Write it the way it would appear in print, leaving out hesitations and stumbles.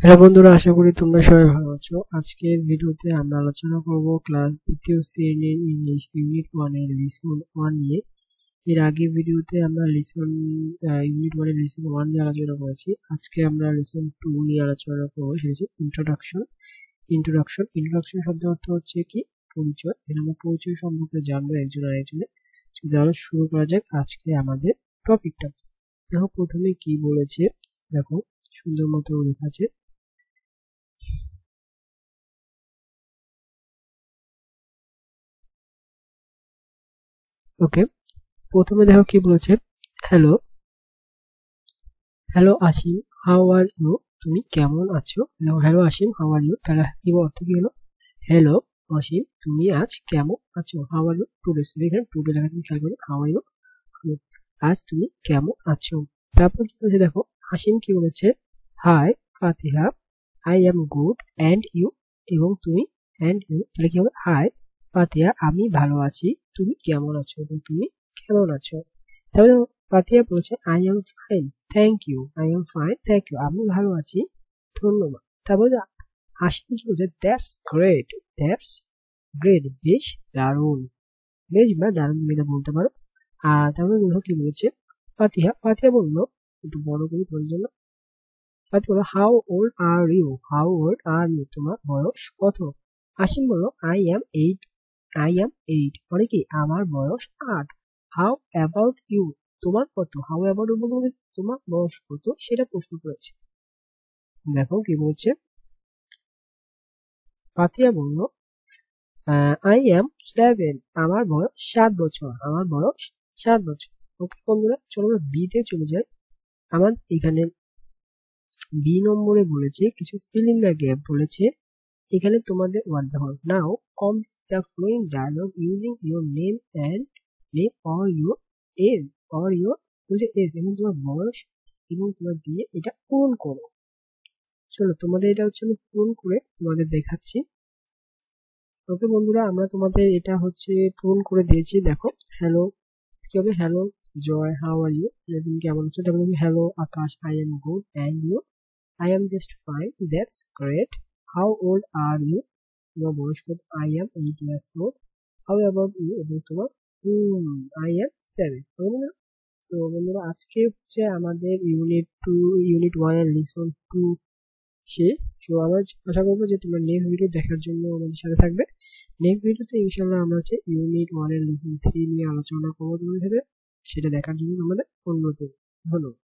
Hello বন্ধুরা, আশা করি তোমরা সবাই ভালো আছো। আজকের ভিডিওতে আমরা আলোচনা করব ক্লাস দ্বিতীয় শ্রেণীর ইংলিশ ইউনিট 1 এর লিসন 1 নিয়ে। এর আগে ভিডিওতে আমরা ইউনিট 1 এর লিসন 1 নিয়ে আলোচনা করেছি। আজকে আমরা লিসন 2 নিয়ে আলোচনা করব, সেটা হচ্ছে ইন্ট্রোডাকশন। ইন্ট্রোডাকশন শব্দের অর্থ হচ্ছে কি পরিচয়। এখানে আমরা পরিচয় সম্পর্কে জানবো একজন আরেকজনের। তাহলে শুরু করা যাক আজকে আমাদের টপিকটা। দেখো প্রথমে কি বলেছে, দেখো সুন্দর মতো লেখা আছে। ওকে, প্রথমে দেখো কি বলেছে, hello hello Asim, how are you, তুমি কেমন আছো। দেখো hello Asim, how are you, তাহলে কি অর্থ কি হলো, হ্যালো অসীম, তুমি আজ কেমন আছো, হাউ আর ইউ টুডে। এখানে টুডে লেখা আছে, খেয়াল করো, হাউ আর ইউ, আজ তুমি কেমন আছো। তারপর কি বলেছে, দেখো আসিম কি বলেছে, hi Fatiha, I am good and you, এবং তুমি অ্যান্ড ইউ, তাহলে কি হবে, হাই ফাতিহা, আমি ভালো আছি, তুমি কেমন আছো, এবং তুমি কেমন আছো। তাহলে ফাতিহা বলছে, I am fine thank you, I am fine thank you, আমি ভালো আছি, ধন্যবাদ। তারপরে হাসিম কি বলছে, দ্যাটস গ্রেট, বেশ দারুণ, বেশ বা দারুণ তুমি এটা বলতে পারো। আর তারপরে দেখো কি বলেছে, ফাতিহা বললো, একটু বড় করি তোমার জন্য। ফাতিহা বললো, হাউ ওল্ড আর ইউ, তোমার বয়স কত। হাসিম বললো, আই এম এইট, মানে কি আমার বয়স 8। হাউ অ্যাবাউট ইউ, তোমার কত। হাউ অ্যাবাউট ইউ বলতে তোমার বয়স কত সেটা প্রশ্ন করেছে। দেখো কি বলছে, ফাতিহা বলল, আই এম 7, আমার বয়স 7 বছর, আমার বয়স 7 বছর। ওকে বন্ধুরা, চলো আমরা বি তে চলে যাই। আমার এখানে বি নম্বরে বলেছে কিছু ফিল ইন দ্য গ্যাপ বলেছে। এখানে তোমাদের ওয়ার্ড দেখো, now complete the flowing dialogue using your name and name age or your বলছে এজ, এবং তোমার বয়স এবং তোমার দিয়ে এটা পূরণ করো। চলো তোমাদের এটা হচ্ছে আমি পূরণ করে তোমাদের দেখাচ্ছি। ওকে বন্ধুরা, আমরা তোমাদের এটা হচ্ছে পূরণ করে দিয়েছি। দেখো হ্যালো কি হবে, hello Joy, how are you, তুমি কেমন আছো। তারপরে hello Akash, I am good and you, I am just fine, that's great, how old are you, তোমার বয়স কত, I am 8 years old, how about you, এবং তোমার আই এম 7। সো বন্ধুরা, আজকে হচ্ছে আমাদের ইউনিট 1 এর লিসন 2 শেষ। সো আমরা আশা করবো যে তোমরা নেক্সট ভিডিও দেখার জন্য আমাদের সাথে থাকবে। নেক্সট ভিডিওতে ইনশাল্লাহ আমরা হচ্ছে ইউনিট 1 এর লিসন 3 নিয়ে আলোচনা করবো তোমাদের সাথে, সেটা দেখার জন্য আমাদের অনুরোধ। ধন্যবাদ।